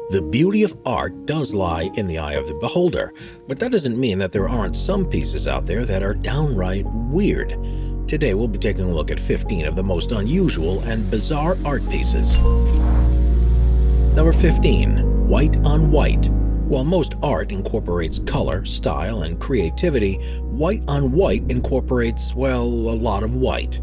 The beauty of art does lie in the eye of the beholder, but that doesn't mean that there aren't some pieces out there that are downright weird. Today we'll be taking a look at 15 of the most unusual and bizarre art pieces. Number 15. White on white. While most art incorporates color, style, and creativity, white on white incorporates, well, a lot of white.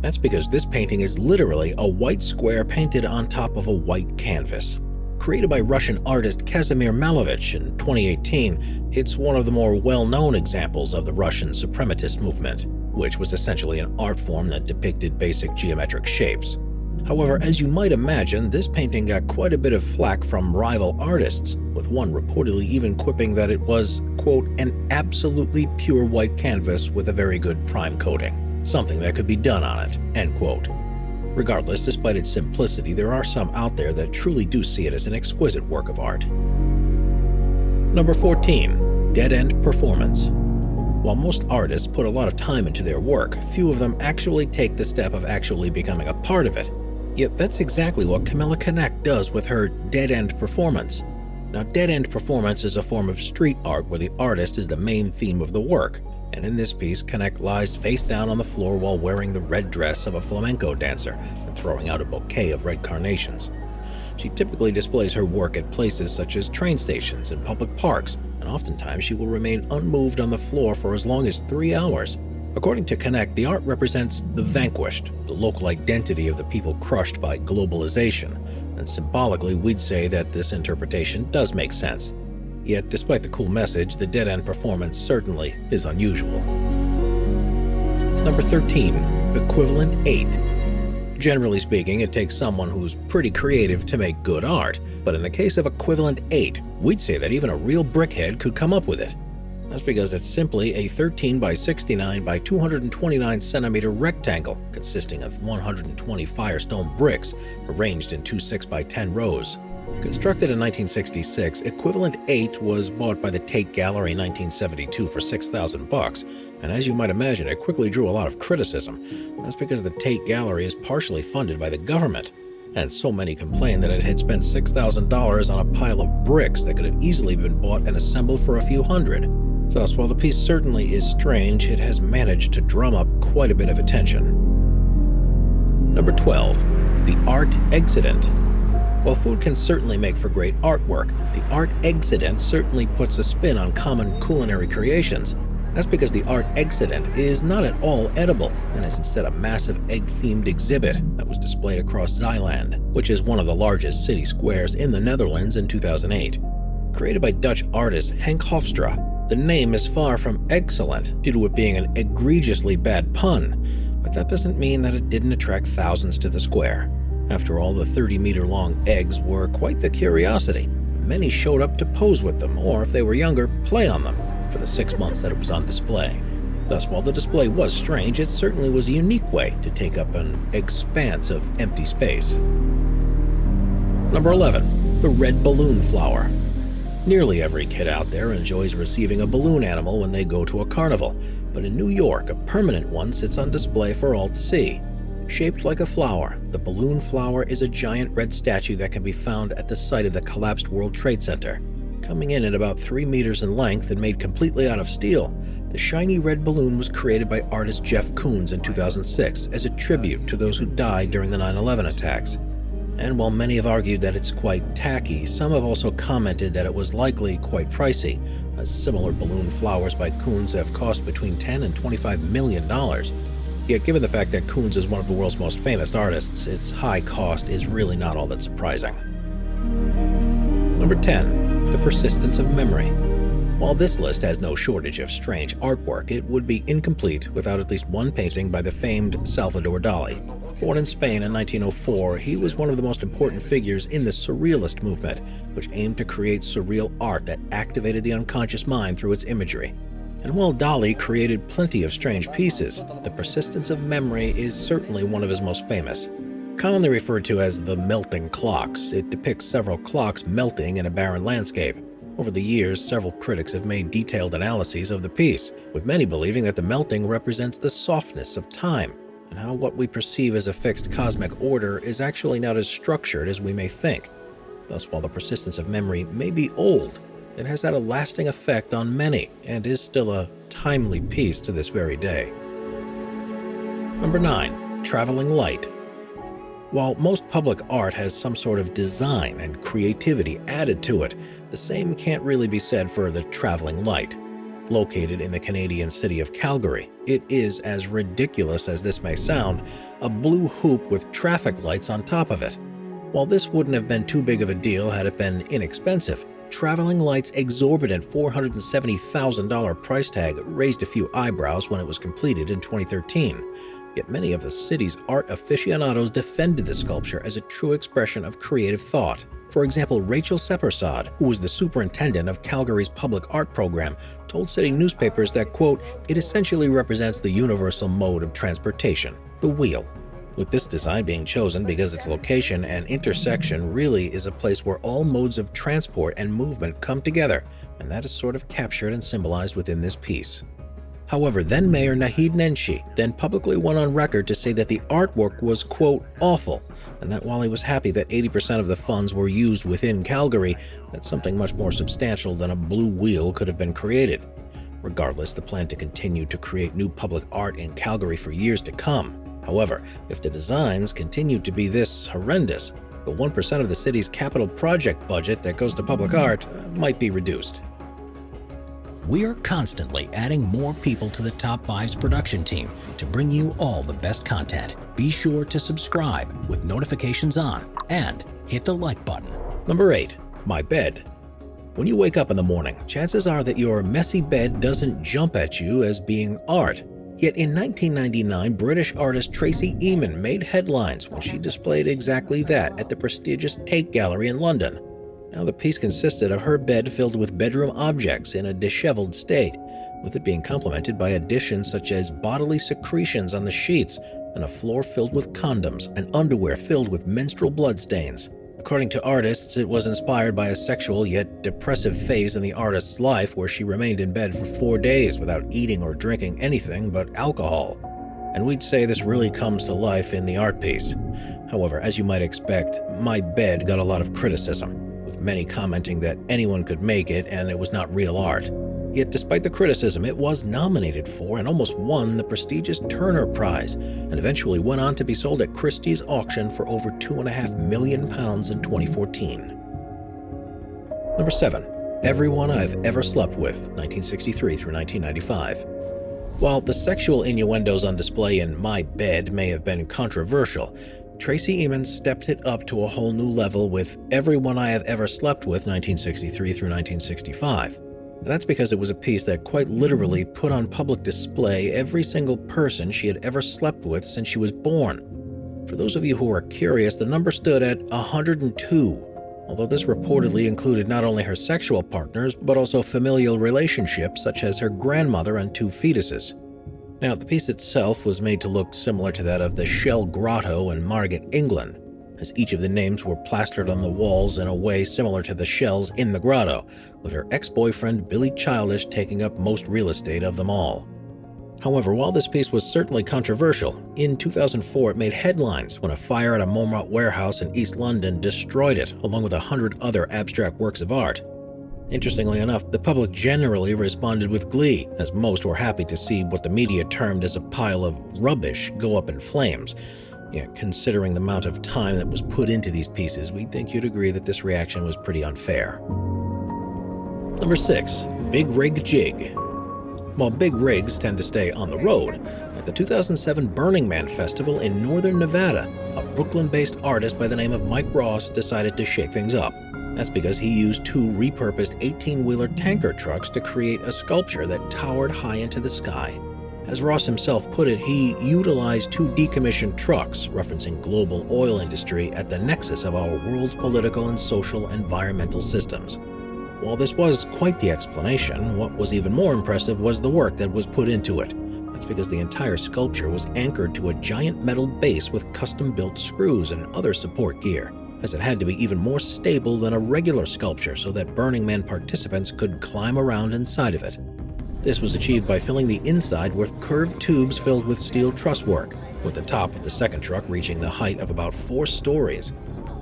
That's because this painting is literally a white square painted on top of a white canvas. Created by Russian artist Kazimir Malevich in 2018, it's one of the more well-known examples of the Russian suprematist movement, which was essentially an art form that depicted basic geometric shapes. However, as you might imagine, this painting got quite a bit of flack from rival artists, with one reportedly even quipping that it was, quote, an absolutely pure white canvas with a very good prime coating, something that could be done on it, end quote. Regardless, despite its simplicity, there are some out there that truly do see it as an exquisite work of art. Number 14. Dead-end performance. While most artists put a lot of time into their work, few of them actually take the step of actually becoming a part of it. Yet that's exactly what Camilla Knack does with her dead-end performance. Now, dead-end performance is a form of street art where the artist is the main theme of the work. And in this piece, Knack lies face down on the floor while wearing the red dress of a flamenco dancer and throwing out a bouquet of red carnations. She typically displays her work at places such as train stations and public parks, and oftentimes she will remain unmoved on the floor for as long as 3 hours. According to Knack, the art represents the vanquished, the local identity of the people crushed by globalization, and symbolically we'd say that this interpretation does make sense. Yet, despite the cool message, the dead-end performance certainly is unusual. Number 13. Equivalent 8. Generally speaking, it takes someone who's pretty creative to make good art, but in the case of Equivalent 8, we'd say that even a real brickhead could come up with it. That's because it's simply a 13 by 69 by 229 centimeter rectangle consisting of 120 Firestone bricks arranged in two 6 by 10 rows. Constructed in 1966, Equivalent 8 was bought by the Tate Gallery in 1972 for $6,000, and as you might imagine, it quickly drew a lot of criticism. That's because the Tate Gallery is partially funded by the government, and so many complained that it had spent $6,000 on a pile of bricks that could have easily been bought and assembled for a few hundred. Thus, while the piece certainly is strange, it has managed to drum up quite a bit of attention. Number 12. The Art Accident. While food can certainly make for great artwork, the art accident certainly puts a spin on common culinary creations. That's because the art accident is not at all edible and is instead a massive egg-themed exhibit that was displayed across Zeeland, which is one of the largest city squares in the Netherlands in 2008. Created by Dutch artist Henk Hofstra, the name is far from excellent due to it being an egregiously bad pun, but that doesn't mean that it didn't attract thousands to the square. After all, the 30-meter-long eggs were quite the curiosity. Many showed up to pose with them, or if they were younger, play on them, for the 6 months that it was on display. Thus, while the display was strange, it certainly was a unique way to take up an expanse of empty space. Number 11. The Red Balloon Flower. Nearly every kid out there enjoys receiving a balloon animal when they go to a carnival, but in New York, a permanent one sits on display for all to see. Shaped like a flower, the balloon flower is a giant red statue that can be found at the site of the collapsed World Trade Center. Coming in at about 3 meters in length and made completely out of steel, the shiny red balloon was created by artist Jeff Koons in 2006 as a tribute to those who died during the 9/11 attacks. And while many have argued that it's quite tacky, some have also commented that it was likely quite pricey, as similar balloon flowers by Koons have cost between $10 and $25 million. Yet given the fact that Koons is one of the world's most famous artists, its high cost is really not all that surprising. Number 10. The Persistence of Memory. While this list has no shortage of strange artwork, it would be incomplete without at least one painting by the famed Salvador Dali. Born in Spain in 1904, he was one of the most important figures in the Surrealist movement, which aimed to create surreal art that activated the unconscious mind through its imagery. And while Dali created plenty of strange pieces, The Persistence of Memory is certainly one of his most famous. Commonly referred to as the melting clocks, it depicts several clocks melting in a barren landscape. Over the years, several critics have made detailed analyses of the piece, with many believing that the melting represents the softness of time, and how what we perceive as a fixed cosmic order is actually not as structured as we may think. Thus, while the persistence of memory may be old, it has had a lasting effect on many and is still a timely piece to this very day. Number 9. Traveling light. While most public art has some sort of design and creativity added to it, the same can't really be said for the traveling light. Located in the Canadian city of Calgary, it is, as ridiculous as this may sound, a blue hoop with traffic lights on top of it. While this wouldn't have been too big of a deal had it been inexpensive, Traveling Light's exorbitant $470,000 price tag raised a few eyebrows when it was completed in 2013. Yet many of the city's art aficionados defended the sculpture as a true expression of creative thought. For example, Rachel Seppersod, who was the superintendent of Calgary's public art program, told city newspapers that, quote, "It essentially represents the universal mode of transportation, the wheel." With this design being chosen because its location and intersection really is a place where all modes of transport and movement come together, and that is sort of captured and symbolized within this piece. However, then Mayor Naheed Nenshi then publicly went on record to say that the artwork was, quote, "awful," and that while he was happy that 80% of the funds were used within Calgary, that something much more substantial than a blue wheel could have been created. Regardless, the plan to continue to create new public art in Calgary for years to come. However, if the designs continue to be this horrendous, the 1% of the city's capital project budget that goes to public art might be reduced. We're constantly adding more people to the Top 5's production team to bring you all the best content. Be sure to subscribe with notifications on and hit the like button. Number 8. My bed. When you wake up in the morning, chances are that your messy bed doesn't jump at you as being art. Yet in 1999, British artist Tracey Emin made headlines when she displayed exactly that at the prestigious Tate Gallery in London. Now, the piece consisted of her bed filled with bedroom objects in a disheveled state, with it being complemented by additions such as bodily secretions on the sheets and a floor filled with condoms and underwear filled with menstrual bloodstains. According to artists, it was inspired by a sexual yet depressive phase in the artist's life where she remained in bed for 4 days without eating or drinking anything but alcohol. And we'd say this really comes to life in the art piece. However, as you might expect, My Bed got a lot of criticism, with many commenting that anyone could make it and it was not real art. Yet despite the criticism, it was nominated for and almost won the prestigious Turner Prize, and eventually went on to be sold at Christie's auction for over £2.5 million in 2014. Number 7. Everyone I've Ever Slept With, 1963 through 1995. While the sexual innuendos on display in My Bed may have been controversial, Tracey Emin stepped it up to a whole new level with Everyone I Have Ever Slept With, 1963 through 1965. That's because it was a piece that quite literally put on public display every single person she had ever slept with since she was born. For those of you who are curious, the number stood at 102, although this reportedly included not only her sexual partners, but also familial relationships such as her grandmother and 2 fetuses. Now, the piece itself was made to look similar to that of the Shell Grotto in Margate, England, as each of the names were plastered on the walls in a way similar to the shells in the grotto, with her ex-boyfriend Billy Childish taking up most real estate of them all. However, while this piece was certainly controversial, in 2004 it made headlines when a fire at a Montmartre warehouse in East London destroyed it, along with 100 other abstract works of art. Interestingly enough, the public generally responded with glee, as most were happy to see what the media termed as a pile of rubbish go up in flames. Yet, considering the amount of time that was put into these pieces, we think you'd agree that this reaction was pretty unfair. Number 6. Big Rig Jig. While big rigs tend to stay on the road, at the 2007 Burning Man Festival in northern Nevada, a Brooklyn-based artist by the name of Mike Ross decided to shake things up. That's because he used 2 repurposed 18-wheeler tanker trucks to create a sculpture that towered high into the sky. As Ross himself put it, he utilized 2 decommissioned trucks, referencing global oil industry at the nexus of our world's political and social environmental systems. While this was quite the explanation, what was even more impressive was the work that was put into it. That's because the entire sculpture was anchored to a giant metal base with custom-built screws and other support gear, as it had to be even more stable than a regular sculpture so that Burning Man participants could climb around inside of it. This was achieved by filling the inside with curved tubes filled with steel truss work, with the top of the second truck reaching the height of about 4 stories.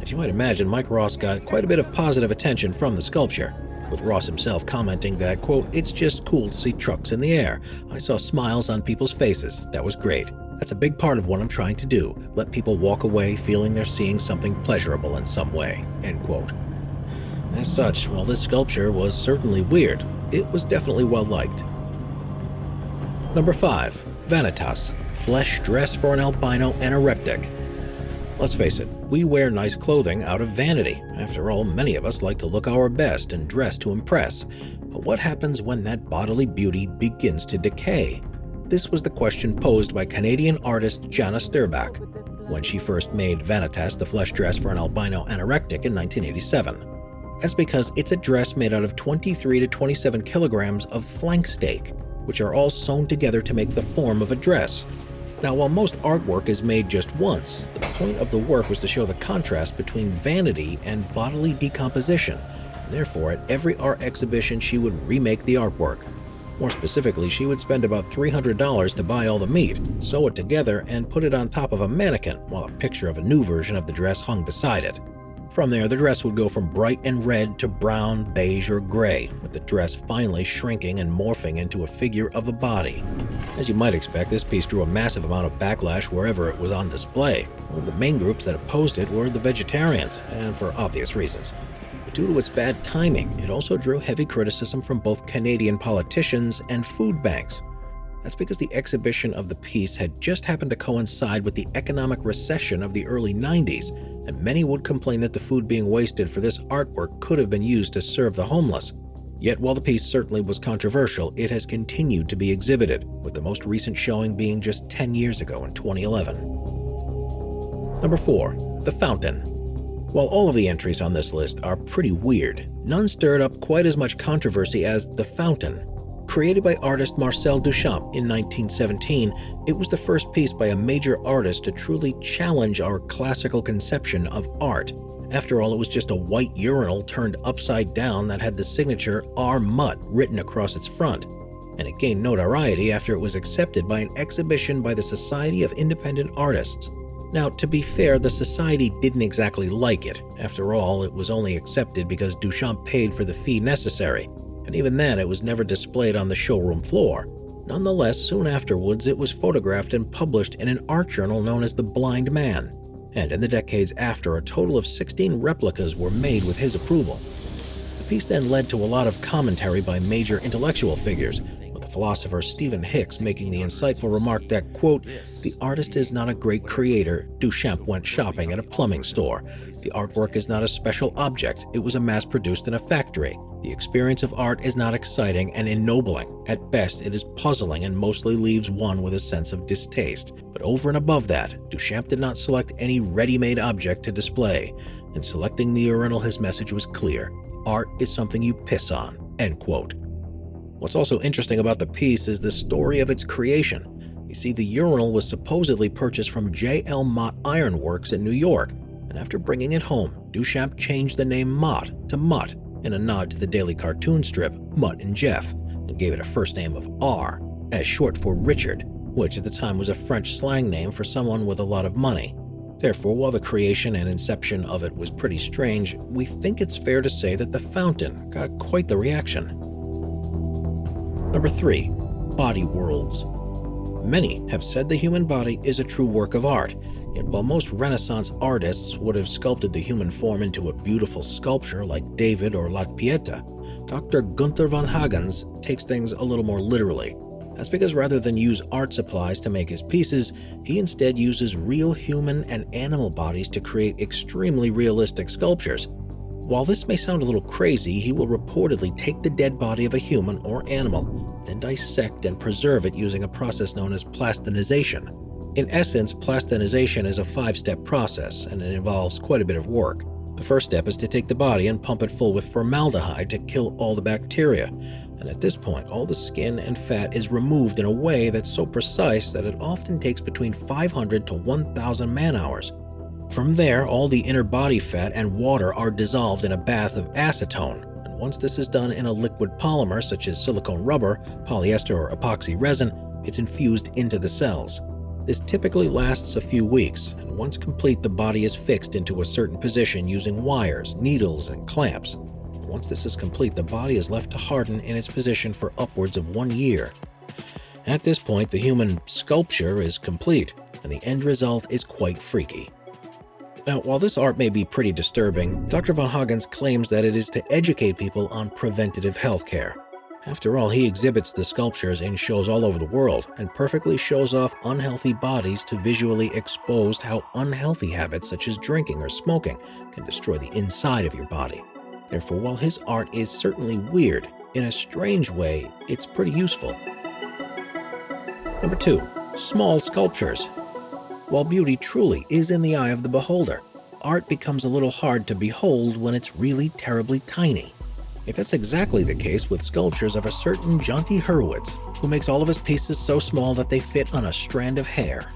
As you might imagine, Mike Ross got quite a bit of positive attention from the sculpture, with Ross himself commenting that, quote, "It's just cool to see trucks in the air. I saw smiles on people's faces. That was great. That's a big part of what I'm trying to do. Let people walk away feeling they're seeing something pleasurable in some way," end quote. As such, while this sculpture was certainly weird, it was definitely well liked. Number 5. Veitas, flesh dress for an albino anorectic. Let's face it, we wear nice clothing out of vanity. After all, many of us like to look our best and dress to impress. But what happens when that bodily beauty begins to decay? This was the question posed by Canadian artist Jana Sturbach when she first made Veitas, the flesh dress for an albino anorectic, in 1987. That's because it's a dress made out of 23 to 27 kilograms of flank steak, which are all sewn together to make the form of a dress. Now, while most artwork is made just once, the point of the work was to show the contrast between vanity and bodily decomposition, and therefore at every art exhibition she would remake the artwork. More specifically, she would spend about $300 to buy all the meat, sew it together, and put it on top of a mannequin, while a picture of a new version of the dress hung beside it. From there, the dress would go from bright and red to brown, beige, or gray, with the dress finally shrinking and morphing into a figure of a body. As you might expect, this piece drew a massive amount of backlash wherever it was on display. One of the main groups that opposed it were the vegetarians, and for obvious reasons. But due to its bad timing, it also drew heavy criticism from both Canadian politicians and food banks. That's because the exhibition of the piece had just happened to coincide with the economic recession of the early 90s, and many would complain that the food being wasted for this artwork could have been used to serve the homeless. Yet while the piece certainly was controversial, it has continued to be exhibited, with the most recent showing being just 10 years ago in 2011. Number 4. The Fountain. While all of the entries on this list are pretty weird, none stirred up quite as much controversy as The Fountain. Created by artist Marcel Duchamp in 1917, it was the first piece by a major artist to truly challenge our classical conception of art. After all, it was just a white urinal turned upside down that had the signature R. Mutt written across its front, and it gained notoriety after it was accepted by an exhibition by the Society of Independent Artists. Now, to be fair, the Society didn't exactly like it. After all, it was only accepted because Duchamp paid for the fee necessary, and even then it was never displayed on the showroom floor. Nonetheless, soon afterwards it was photographed and published in an art journal known as The Blind Man, and in the decades after, a total of 16 replicas were made with his approval. The piece then led to a lot of commentary by major intellectual figures, with the philosopher Stephen Hicks making the insightful remark that, quote, "The artist is not a great creator. Duchamp went shopping at a plumbing store. The artwork is not a special object. It was mass-produced in a factory. The experience of art is not exciting and ennobling. At best, it is puzzling and mostly leaves one with a sense of distaste. But over and above that, Duchamp did not select any ready-made object to display. In selecting the urinal, his message was clear. Art is something you piss on," end quote. What's also interesting about the piece is the story of its creation. You see, the urinal was supposedly purchased from J.L. Mott Iron Works in New York, and after bringing it home, Duchamp changed the name Mott to Mutt, in a nod to the daily cartoon strip Mutt and Jeff, and gave it a first name of R, as short for Richard, which at the time was a French slang name for someone with a lot of money. Therefore, while the creation and inception of it was pretty strange, we think it's fair to say that the Fountain got quite the reaction. Number 3. Body worlds. Many have said the human body is a true work of art, yet while most Renaissance artists would have sculpted the human form into a beautiful sculpture like David or La Pieta, Dr. Gunther von Hagens takes things a little more literally. That's because rather than use art supplies to make his pieces, he instead uses real human and animal bodies to create extremely realistic sculptures. While this may sound a little crazy, he will reportedly take the dead body of a human or animal, then dissect and preserve it using a process known as plastinization. In essence, plastinization is a 5-step process, and it involves quite a bit of work. The first step is to take the body and pump it full with formaldehyde to kill all the bacteria, and at this point, all the skin and fat is removed in a way that's so precise that it often takes between 500 to 1,000 man-hours. From there, all the inner body fat and water are dissolved in a bath of acetone, and once this is done in a liquid polymer such as silicone rubber, polyester, or epoxy resin, it's infused into the cells. This typically lasts a few weeks, and once complete, the body is fixed into a certain position using wires, needles, and clamps. Once this is complete, the body is left to harden in its position for upwards of 1 year. At this point, the human sculpture is complete, and the end result is quite freaky. Now, while this art may be pretty disturbing, Dr. Von Hagens claims that it is to educate people on preventative health care. After all, he exhibits the sculptures in shows all over the world and perfectly shows off unhealthy bodies to visually expose how unhealthy habits such as drinking or smoking can destroy the inside of your body. Therefore, while his art is certainly weird, in a strange way, it's pretty useful. Number 2. Small sculptures. While beauty truly is in the eye of the beholder, art becomes a little hard to behold when it's really terribly tiny. That's exactly the case with sculptures of a certain Jonty Hurwitz, who makes all of his pieces so small that they fit on a strand of hair.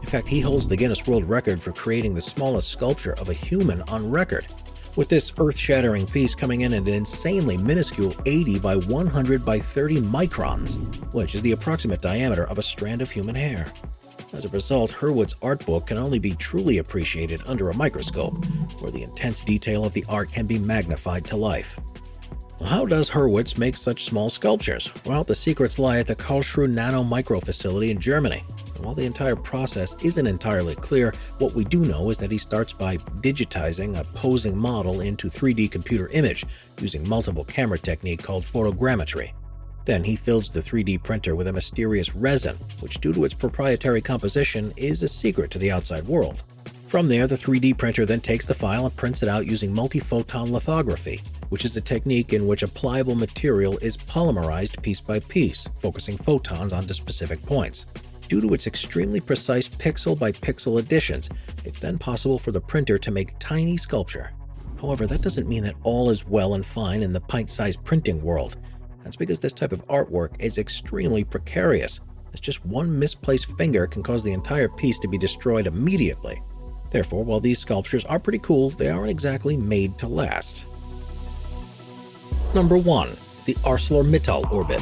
In fact, he holds the Guinness World Record for creating the smallest sculpture of a human on record, with this earth-shattering piece coming in at an insanely minuscule 80 by 100 by 30 microns, which is the approximate diameter of a strand of human hair. As a result, Hurwitz's art book can only be truly appreciated under a microscope, where the intense detail of the art can be magnified to life. How does Hurwitz make such small sculptures? Well, the secrets lie at the Karlsruhe Nano Micro facility in Germany. And while the entire process isn't entirely clear, what we do know is that he starts by digitizing a posing model into 3D computer image using multiple camera technique called photogrammetry. Then he fills the 3D printer with a mysterious resin, which due to its proprietary composition is a secret to the outside world. From there, the 3D printer then takes the file and prints it out using multi-photon lithography, which is a technique in which a pliable material is polymerized piece by piece, focusing photons onto specific points. Due to its extremely precise pixel-by-pixel additions, it's then possible for the printer to make tiny sculpture. However, that doesn't mean that all is well and fine in the pint-sized printing world. That's because this type of artwork is extremely precarious, as just one misplaced finger can cause the entire piece to be destroyed immediately. Therefore, while these sculptures are pretty cool, they aren't exactly made to last. Number 1. The ArcelorMittal Orbit.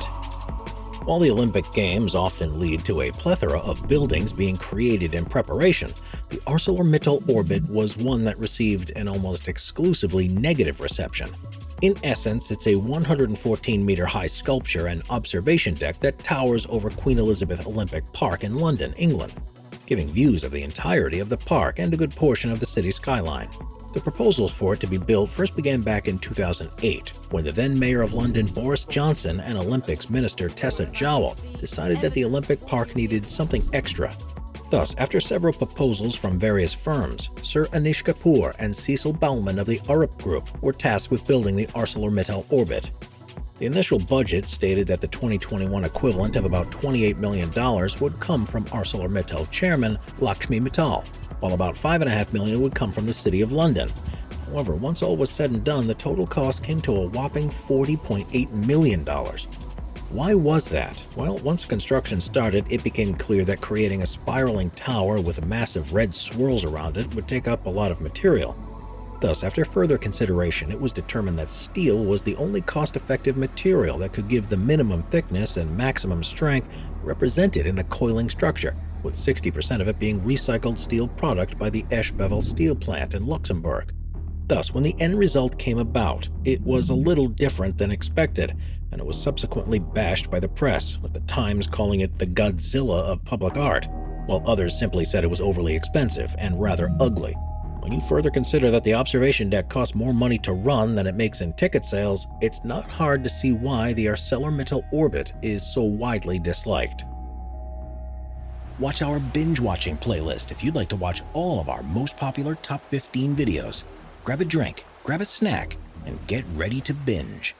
While the Olympic Games often lead to a plethora of buildings being created in preparation, the ArcelorMittal Orbit was one that received an almost exclusively negative reception. In essence, it's a 114-meter-high sculpture and observation deck that towers over Queen Elizabeth Olympic Park in London, England, giving views of the entirety of the park and a good portion of the city skyline. The proposals for it to be built first began back in 2008, when the then Mayor of London Boris Johnson and Olympics Minister Tessa Jowell decided that the Olympic Park needed something extra. Thus, after several proposals from various firms, Sir Anish Kapoor and Cecil Baumann of the Arup Group were tasked with building the ArcelorMittal Orbit. The initial budget stated that the 2021 equivalent of about $28 million would come from ArcelorMittal chairman Lakshmi Mittal, while about $5.5 million would come from the City of London. However, once all was said and done, the total cost came to a whopping $40.8 million. Why was that? Well, once construction started, it became clear that creating a spiraling tower with massive red swirls around it would take up a lot of material. Thus, after further consideration, it was determined that steel was the only cost-effective material that could give the minimum thickness and maximum strength represented in the coiling structure, with 60% of it being recycled steel product by the Eschbevel steel plant in Luxembourg. Thus, when the end result came about, it was a little different than expected, and it was subsequently bashed by the press, with the Times calling it the Godzilla of public art, while others simply said it was overly expensive and rather ugly. When you further consider that the observation deck costs more money to run than it makes in ticket sales, it's not hard to see why the ArcelorMittal Orbit is so widely disliked. Watch our binge-watching playlist if you'd like to watch all of our most popular top 15 videos. Grab a drink, grab a snack, and get ready to binge.